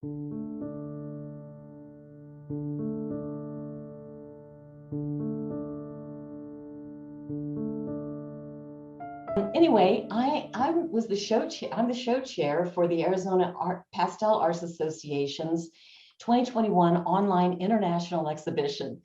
Anyway, I'm the show chair for the Arizona Pastel Arts Association's 2021 online international exhibition.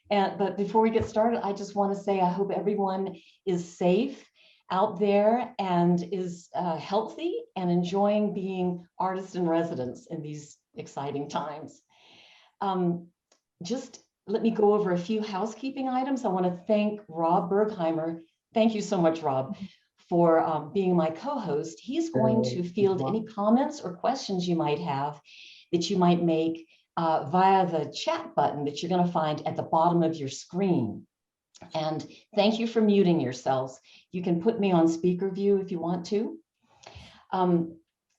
But before we get started, I just want to say I hope everyone is safe out there and is healthy and enjoying being artists in residence in these exciting times. Just let me go over a few housekeeping items. I want to thank Rob Bergheimer. Thank you so much, Rob, for being my co-host. He's going to field any comments or questions you might have that you might make via the chat button that you're going to find at the bottom of your screen. And thank you for muting yourselves. You can put me on speaker view if you want to. I'm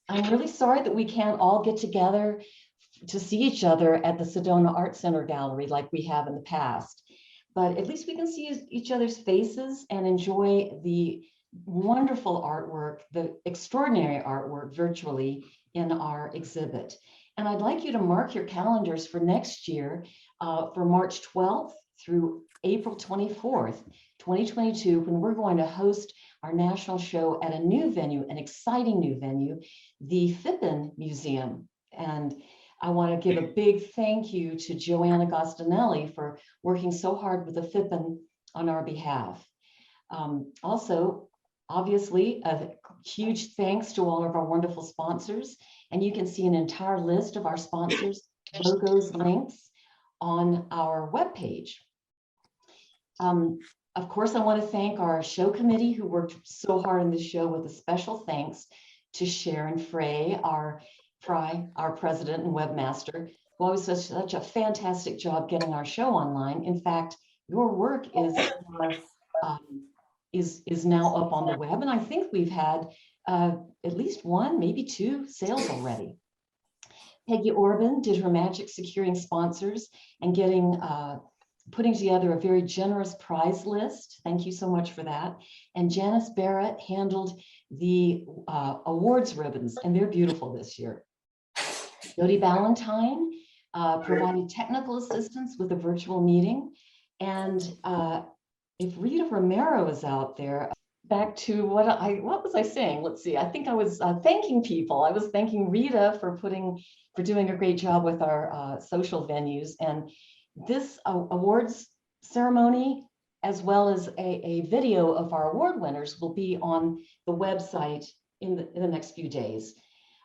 really sorry that we can't all get together to see each other at the Sedona Art Center Gallery like we have in the past. But at least we can see each other's faces and enjoy the wonderful artwork, the extraordinary artwork virtually in our exhibit. And I'd like you to mark your calendars for next year, for March 12th through April 24th, 2022, when we're going to host our national show at a new venue, an exciting new venue, the Phippen Museum. And I want to give a big thank you to Joanna Gostinelli for working so hard with the Phippen on our behalf. Also, obviously, a huge thanks to all of our wonderful sponsors. And you can see an entire list of our sponsors, logos, links on our webpage. Of course, I want to thank our show committee who worked so hard on this show, with a special thanks to Sharon Frey, our president and webmaster, who always does such a fantastic job getting our show online. In fact, your work is now up on the web, and I think we've had at least one, maybe two sales already. Peggy Orban did her magic securing sponsors and putting together a very generous prize list. Thank you so much for that. And Janice Barrett handled the awards ribbons, and they're beautiful this year. Jody Ballantyne provided technical assistance with a virtual meeting. And if Rita Romero is out there, back to what was I saying? Let's see. I think I was thanking people. I was thanking Rita for doing a great job with our social venues. And this awards ceremony, as well as a video of our award winners, will be on the website in the next few days.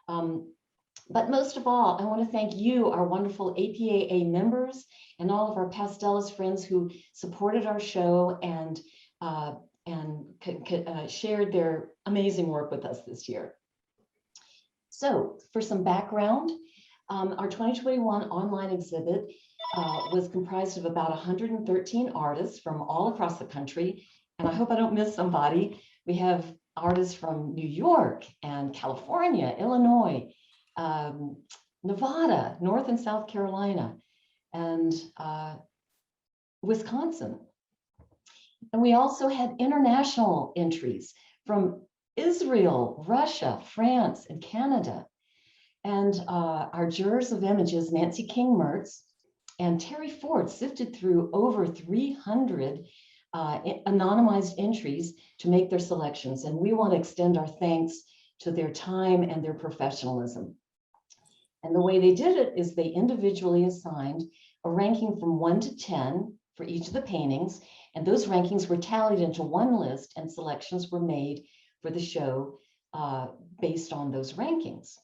But most of all, I want to thank you, our wonderful APAA members, and all of our Pastelist friends who supported our show and shared their amazing work with us this year. So for some background, our 2021 online exhibit was comprised of about 113 artists from all across the country. And I hope I don't miss somebody. We have artists from New York and California, Illinois, Nevada, North and South Carolina, and Wisconsin. And we also had international entries from Israel, Russia, France, and Canada. And our jurors of images, Nancy King-Mertz and Terry Ford, sifted through over 300 anonymized entries to make their selections. And we want to extend our thanks to their time and their professionalism. And the way they did it is they individually assigned a ranking from 1 to 10 for each of the paintings. And those rankings were tallied into one list, and selections were made for the show based on those rankings.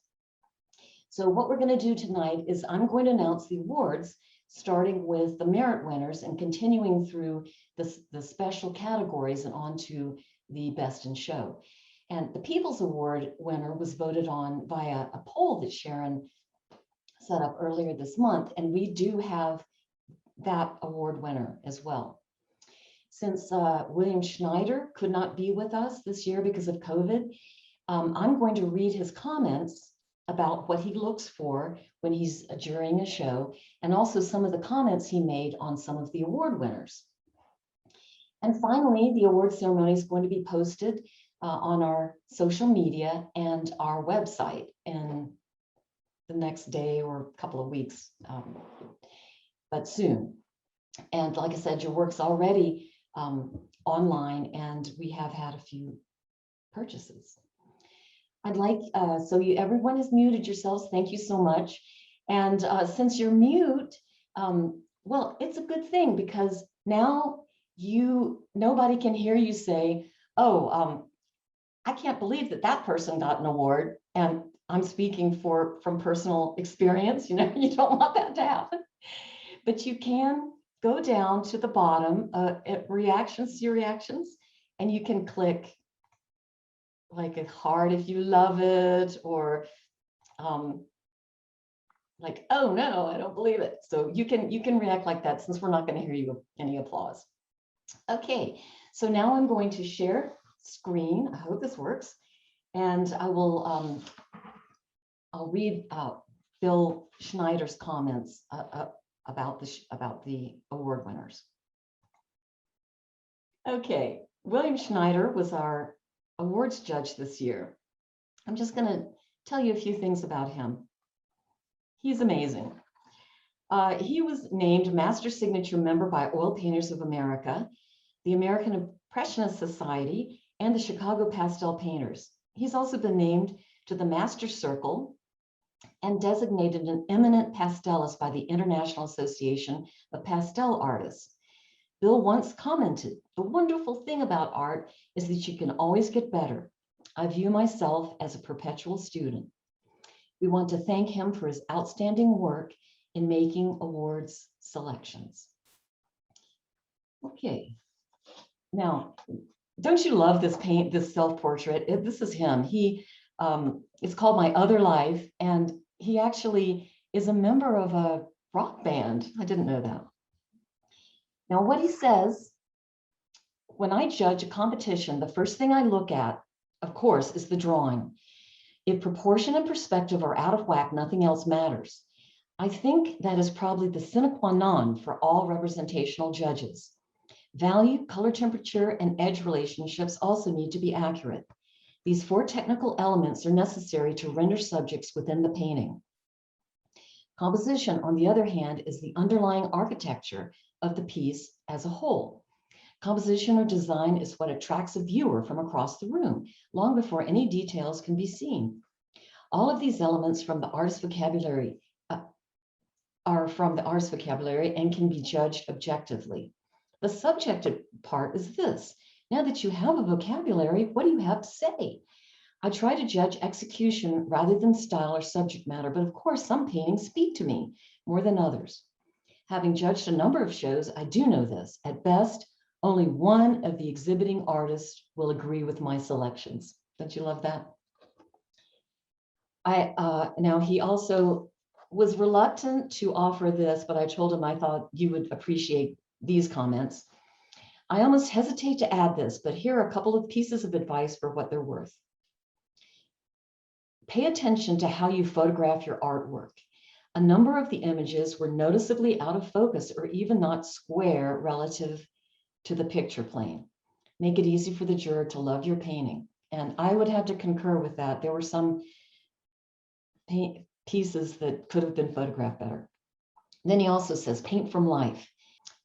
So what we're going to do tonight is I'm going to announce the awards, starting with the merit winners and continuing through the special categories and on to the best in show. And the People's Award winner was voted on via a poll that Sharon set up earlier this month, and we do have that award winner as well. Since William Schneider could not be with us this year because of COVID, I'm going to read his comments about what he looks for when he's jurying a show, and also some of the comments he made on some of the award winners. And finally, the award ceremony is going to be posted on our social media and our website in the next day or a couple of weeks, but soon. And like I said, your work's already online, and we have had a few purchases. I'd like, everyone has muted yourselves. Thank you so much. And since you're mute, well, it's a good thing, because now nobody can hear you say, oh, I can't believe that person got an award. And I'm speaking from personal experience, you don't want that to happen. But you can go down to the bottom at reactions, see reactions, and you can click like a heart if you love it, or like, oh no, I don't believe it. So you can react like that, since we're not going to hear you any applause. Okay, so now I'm going to share screen. I hope this works, and I will I'll read Bill Schneider's comments about the award winners. Okay, William Schneider was our awards judge this year. I'm just going to tell you a few things about him. He's amazing. He was named Master Signature member by Oil Painters of America, the American Impressionist Society, and the Chicago Pastel Painters. He's also been named to the Master Circle and designated an eminent pastelist by the International Association of Pastel Artists. Bill once commented, "The wonderful thing about art is that you can always get better. I view myself as a perpetual student." We want to thank him for his outstanding work in making awards selections. Okay, now, don't you love this this self-portrait? This is him. It's called My Other Life, and he actually is a member of a rock band. I didn't know that. Now, what he says, when I judge a competition, the first thing I look at, of course, is the drawing. If proportion and perspective are out of whack, nothing else matters. I think that is probably the sine qua non for all representational judges. Value, color temperature, and edge relationships also need to be accurate. These four technical elements are necessary to render subjects within the painting. Composition, on the other hand, is the underlying architecture of the piece as a whole. Composition or design is what attracts a viewer from across the room, long before any details can be seen. All of these elements from the artist's vocabulary are from the artist's vocabulary and can be judged objectively. The subjective part is this. Now that you have a vocabulary, what do you have to say? I try to judge execution rather than style or subject matter, but of course, some paintings speak to me more than others. Having judged a number of shows, I do know this. At best, only one of the exhibiting artists will agree with my selections. Don't you love that? Now, he also was reluctant to offer this, but I told him I thought you would appreciate these comments. I almost hesitate to add this, but here are a couple of pieces of advice for what they're worth. Pay attention to how you photograph your artwork. A number of the images were noticeably out of focus or even not square relative to the picture plane. Make it easy for the juror to love your painting. And I would have to concur with that. There were some pieces that could have been photographed better. Then he also says, paint from life.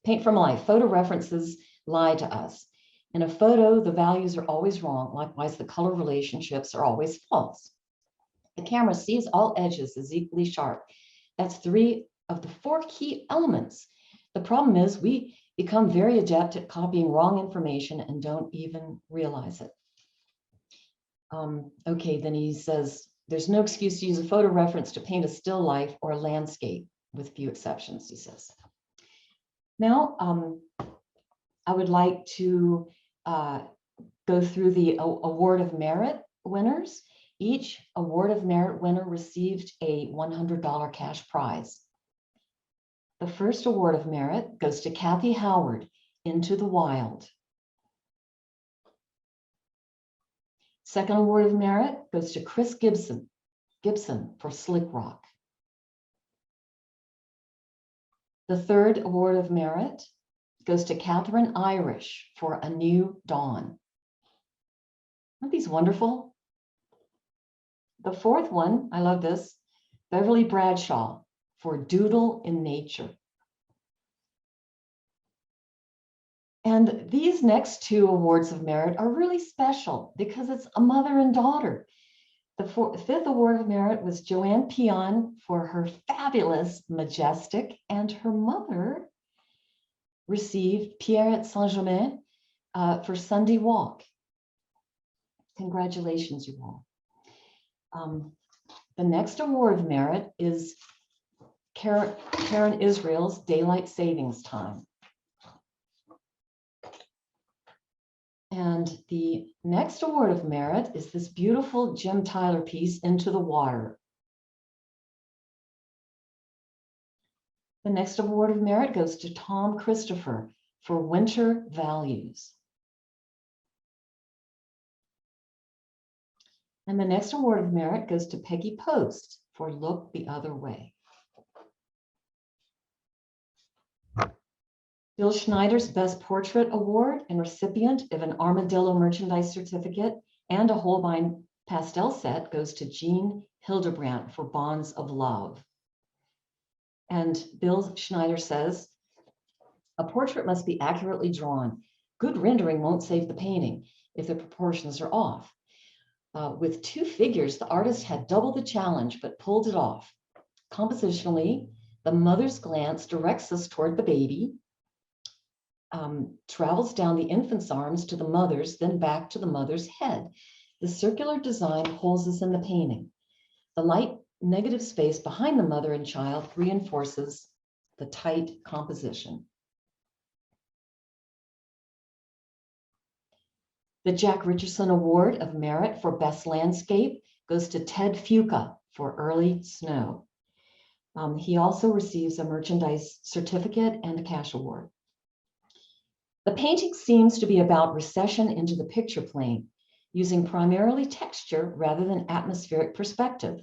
Paint from life. Photo references lie to us. In a photo, the values are always wrong. Likewise, the color relationships are always false. The camera sees all edges as equally sharp. That's 3 of the 4 key elements. The problem is we become very adept at copying wrong information and don't even realize it. Okay, then he says, there's no excuse to use a photo reference to paint a still life or a landscape, with few exceptions, he says. Now, I would like to go through the Award of Merit winners. Each Award of Merit winner received a $100 cash prize. The first Award of Merit goes to Kathy Howard, Into the Wild. Second Award of Merit goes to Chris Gibson for Slick Rock. The third Award of Merit goes to Catherine Irish for A New Dawn. Aren't these wonderful? The fourth one, I love this. Beverly Bradshaw for Doodle in Nature. And these next two awards of merit are really special because it's a mother and daughter. The fifth award of merit was Joanne Pion for her fabulous Majestic, and her mother received Pierre Saint-Germain for Sunday Walk. Congratulations, you all. The next award of merit is Karen Israel's Daylight Savings Time. And the next award of merit is this beautiful Jim Tyler piece, Into the Water. The next award of merit goes to Tom Christopher for Winter Values. And the next award of merit goes to Peggy Post for Look the Other Way. Bill Schneider's Best Portrait Award and recipient of an Armadillo merchandise certificate and a Holbein pastel set goes to Jean Hildebrandt for Bonds of Love. And Bill Schneider says, a portrait must be accurately drawn. Good rendering won't save the painting if the proportions are off. With two figures, the artist had double the challenge, but pulled it off. Compositionally, the mother's glance directs us toward the baby, travels down the infant's arms to the mother's, then back to the mother's head. The circular design holds us in the painting. The light negative space behind the mother and child reinforces the tight composition. The Jack Richardson Award of Merit for Best Landscape goes to Ted Fuca for Early Snow. He also receives a merchandise certificate and a cash award. The painting seems to be about recession into the picture plane, using primarily texture rather than atmospheric perspective.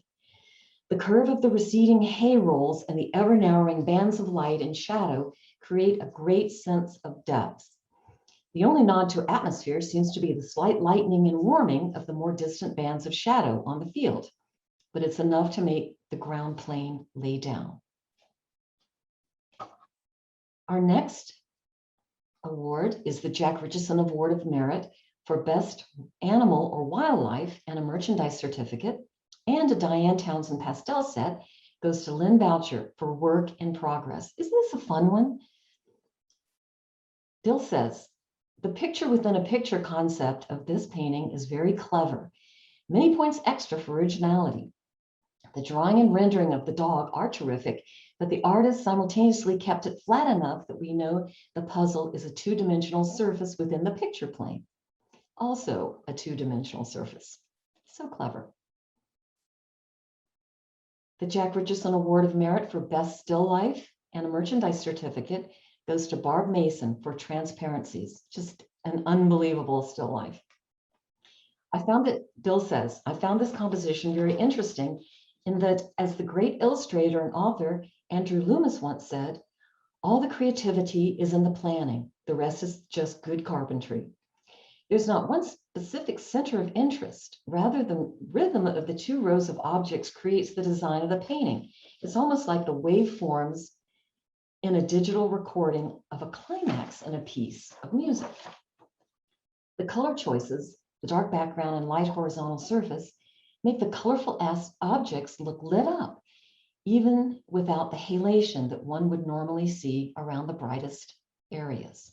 The curve of the receding hay rolls and the ever-narrowing bands of light and shadow create a great sense of depth. The only nod to atmosphere seems to be the slight lightening and warming of the more distant bands of shadow on the field, but it's enough to make the ground plane lay down. Our next award is the Jack Richardson Award of Merit for Best Animal or Wildlife, and a merchandise certificate and a Diane Townsend pastel set goes to Lynn Boucher for Work in Progress. Isn't this a fun one? Bill says, the picture within a picture concept of this painting is very clever. Many points extra for originality. The drawing and rendering of the dog are terrific, but the artist simultaneously kept it flat enough that we know the puzzle is a two-dimensional surface within the picture plane. Also a two-dimensional surface. So clever. The Jack Richardson Award of Merit for Best Still Life and a merchandise certificate goes to Barb Mason for Transparencies. Just an unbelievable still life. Bill says, I found this composition very interesting in that, as the great illustrator and author Andrew Loomis once said, all the creativity is in the planning. The rest is just good carpentry. There's not one specific center of interest. Rather, the rhythm of the two rows of objects creates the design of the painting. It's almost like the waveforms in a digital recording of a climax in a piece of music. The color choices, the dark background and light horizontal surface, make the colorful objects look lit up, even without the halation that one would normally see around the brightest areas.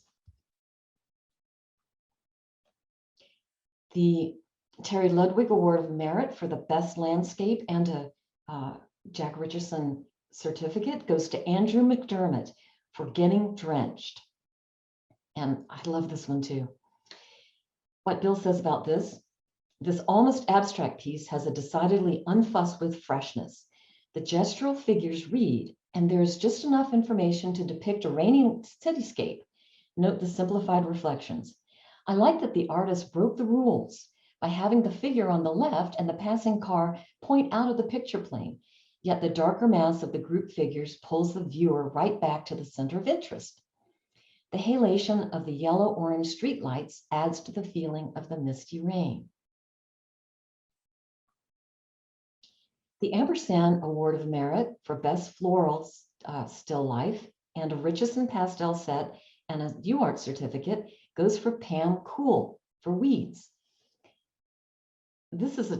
The Terry Ludwig Award of Merit for the Best Landscape and a Jack Richardson certificate goes to Andrew McDermott for Getting Drenched. And I love this one too. What Bill says about this almost abstract piece has a decidedly unfussed with freshness. The gestural figures read, and there's just enough information to depict a raining cityscape. Note the simplified reflections. I like that the artist broke the rules by having the figure on the left and the passing car point out of the picture plane, yet the darker mass of the group figures pulls the viewer right back to the center of interest. The halation of the yellow-orange streetlights adds to the feeling of the misty rain. The Ampersand Award of Merit for Best Floral Still Life and a Richardson Pastel set and a UArt certificate goes for Pam Cool for Weeds. This is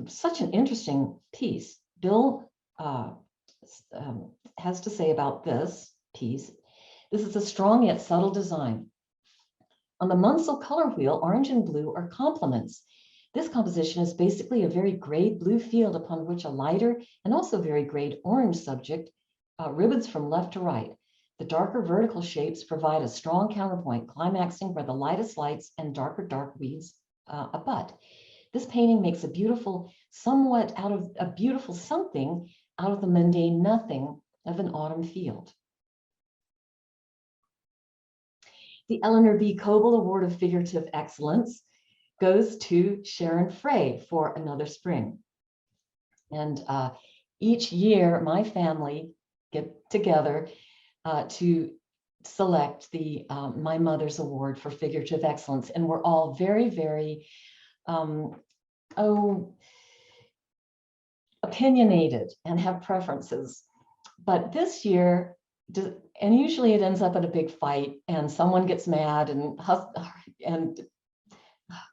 such an interesting piece. Bill has to say about this piece. This is a strong yet subtle design. On the Munsell color wheel, orange and blue are complements. This composition is basically a very grayed blue field upon which a lighter and also very grayed orange subject ribbons from left to right. The darker vertical shapes provide a strong counterpoint, climaxing where the lightest lights and dark weeds abut. This painting makes a beautiful something out of the mundane nothing of an autumn field. The Eleanor B. Coble Award of Figurative Excellence goes to Sharon Frey for Another Spring. And each year, my family get together to select my mother's award for Figurative Excellence. And we're all very, very opinionated and have preferences. But this year, and usually it ends up in a big fight and someone gets mad and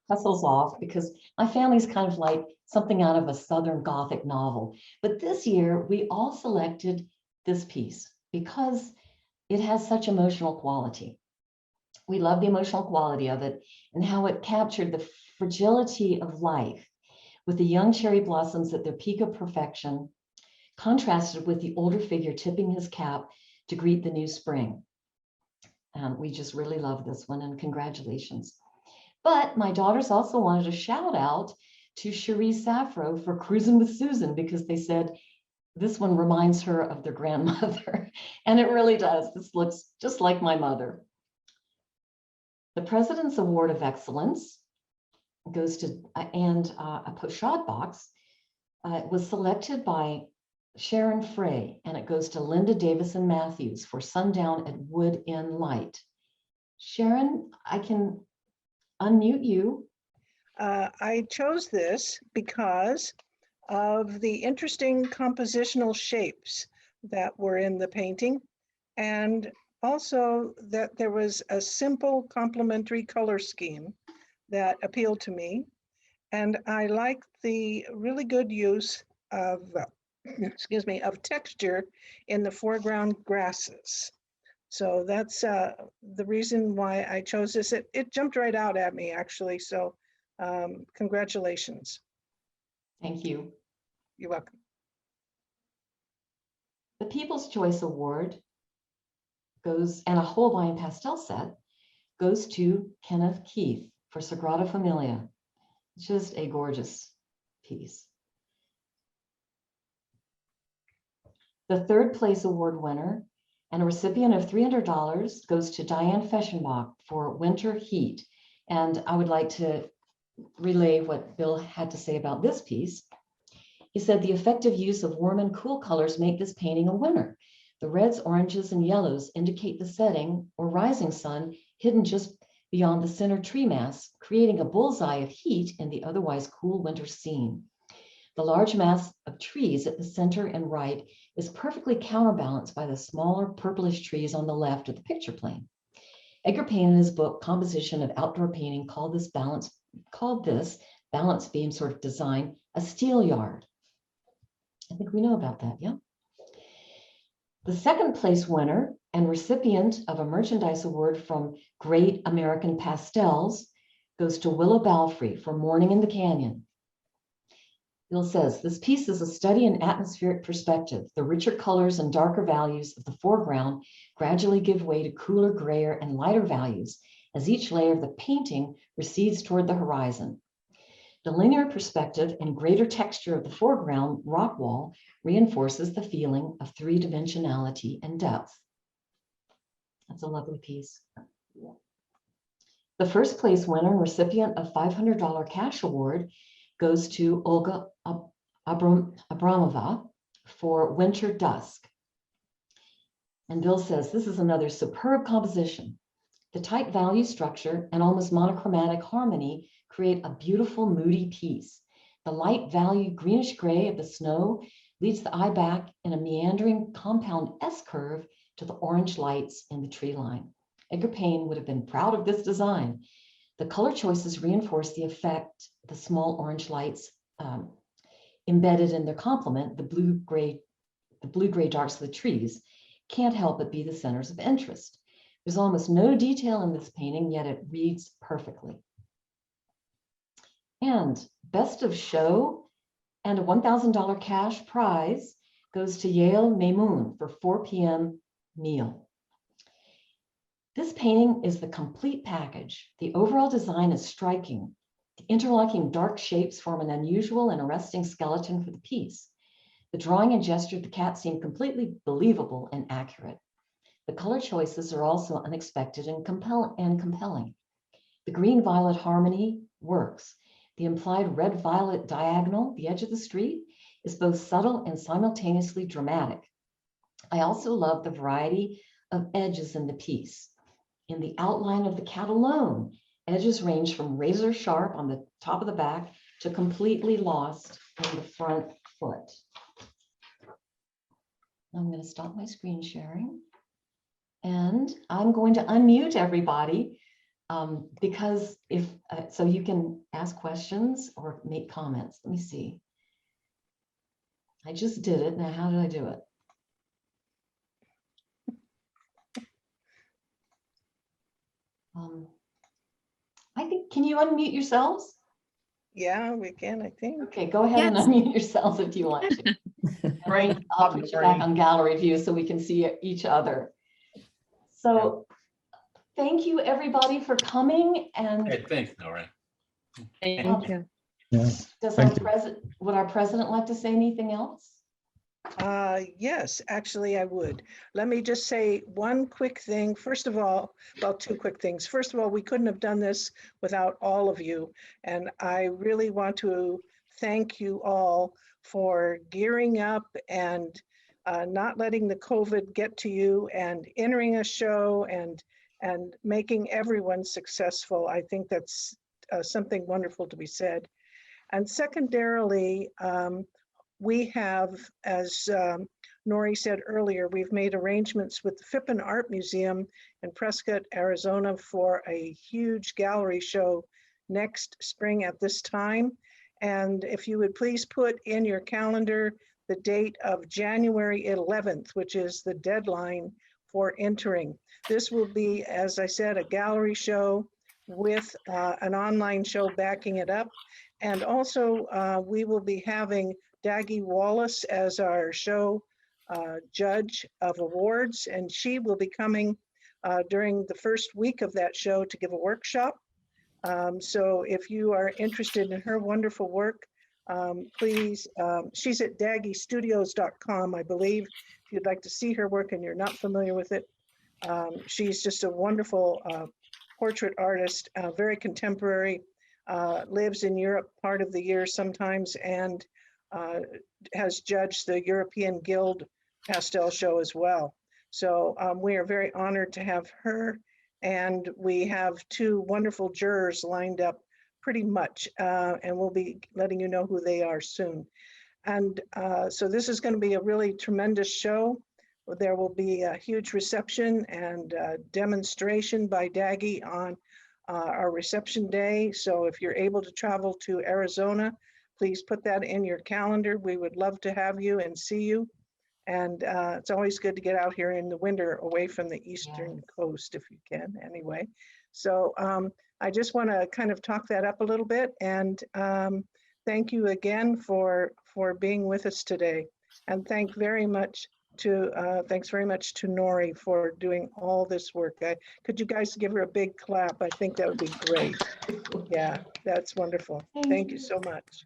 hustles off, because my family's kind of like something out of a Southern Gothic novel. But this year we all selected this piece because it has such emotional quality. We love the emotional quality of it and how it captured the fragility of life with the young cherry blossoms at their peak of perfection, contrasted with the older figure tipping his cap to greet the new spring. And we just really love this one, and congratulations. But my daughters also wanted a shout out to Cherie Safro for Cruising with Susan, because they said this one reminds her of their grandmother. And it really does. This looks just like my mother. The President's Award of Excellence goes to, a pochade box was selected by Sharon Frey, and it goes to Linda Davison Matthews for Sundown at Wood Inn Light. Sharon, I can unmute you. I chose this because of the interesting compositional shapes that were in the painting, and also that there was a simple complementary color scheme that appealed to me. And I like the really good use of, of texture in the foreground grasses. So that's the reason why I chose this. It jumped right out at me, actually. So congratulations. Thank you. You're welcome. The People's Choice Award goes, and a Holbein pastel set, goes to Kenneth Keith for Sagrada Familia. Just a gorgeous piece. The third place award winner and a recipient of $300 goes to Diane Feschenbach for Winter Heat. And I would like to relay what Bill had to say about this piece. He said the effective use of warm and cool colors make this painting a winner. The reds, oranges, and yellows indicate the setting or rising sun hidden just beyond the center tree mass, creating a bullseye of heat in the otherwise cool winter scene. The large mass of trees at the center and right is perfectly counterbalanced by the smaller purplish trees on the left of the picture plane. Edgar Payne in his book, Composition of Outdoor Painting, called this balance beam sort of design a steel yard. I think we know about that, yeah? The second place winner and recipient of a merchandise award from Great American Pastels goes to Willow Balfrey for Morning in the Canyon. Bill says, this piece is a study in atmospheric perspective. The richer colors and darker values of the foreground gradually give way to cooler, grayer, and lighter values as each layer of the painting recedes toward the horizon. The linear perspective and greater texture of the foreground rock wall reinforces the feeling of three-dimensionality and depth. That's a lovely piece. The first place winner and recipient of $500 cash award goes to Olga Abramova for Winter Dusk. And Bill says, this is another superb composition. The tight value structure and almost monochromatic harmony create a beautiful, moody piece. The light value greenish gray of the snow leads the eye back in a meandering compound S-curve to the orange lights in the tree line. Edgar Payne would have been proud of this design. The color choices reinforce the effect the small orange lights embedded in their complement, the blue-gray darks of the trees, can't help but be the centers of interest. There's almost no detail in this painting, yet it reads perfectly. And best of show and a $1,000 cash prize goes to Yale Maymoon for 4 p.m. meal. This painting is the complete package. The overall design is striking. The interlocking dark shapes form an unusual and arresting skeleton for the piece. The drawing and gesture of the cat seem completely believable and accurate. The color choices are also unexpected and compelling. The green-violet harmony works. The implied red-violet diagonal, the edge of the street, is both subtle and simultaneously dramatic. I also love the variety of edges in the piece. In the outline of the cat alone, edges range from razor sharp on the top of the back to completely lost in the front foot. I'm going to stop my screen sharing. And I'm going to unmute everybody because so you can ask questions or make comments. Let me see. I just did it. Now, how did I do it? I think, can you unmute yourselves? Yeah, we can, I think. Okay, go ahead and unmute yourselves if you want to. Great. I'll put you back on gallery view so we can see each other. So thank you everybody for coming. And Hey, thanks, Nora. Thank you. does Thank you. would our president like to say anything else? Yes, actually I would. Let me just say one quick thing. First of all, well, two quick things. First of all, we couldn't have done this without all of you. And I really want to thank you all for gearing up and not letting the COVID get to you and entering a show and making everyone successful. I think that's something wonderful to be said. And secondarily, we have, as Nori said earlier, we've made arrangements with the Phippen Art Museum in Prescott, Arizona for a huge gallery show next spring at this time. And if you would please put in your calendar the date of January 11th, which is the deadline for entering. This will be, as I said, a gallery show with an online show backing it up. And also we will be having Daggy Wallace as our show judge of awards, and she will be coming during the first week of that show to give a workshop. So if you are interested in her wonderful work, please, she's at daggystudios.com, I believe, if you'd like to see her work and you're not familiar with it. She's just a wonderful portrait artist, very contemporary, lives in Europe part of the year sometimes, and has judged the European Guild Pastel show as well. So we are very honored to have her, and we have two wonderful jurors lined up pretty much, and we'll be letting you know who they are soon. And so this is going to be a really tremendous show. There will be a huge reception and demonstration by Daggy on our reception day. So if you're able to travel to Arizona, please put that in your calendar. We would love to have you and see you. And it's always good to get out here in the winter away from the eastern coast if you can anyway. So I just want to kind of talk that up a little bit, and thank you again for being with us today. And thanks very much to Nori for doing all this work. Could you guys give her a big clap? I think that would be great. Yeah, that's wonderful. Thank you so much.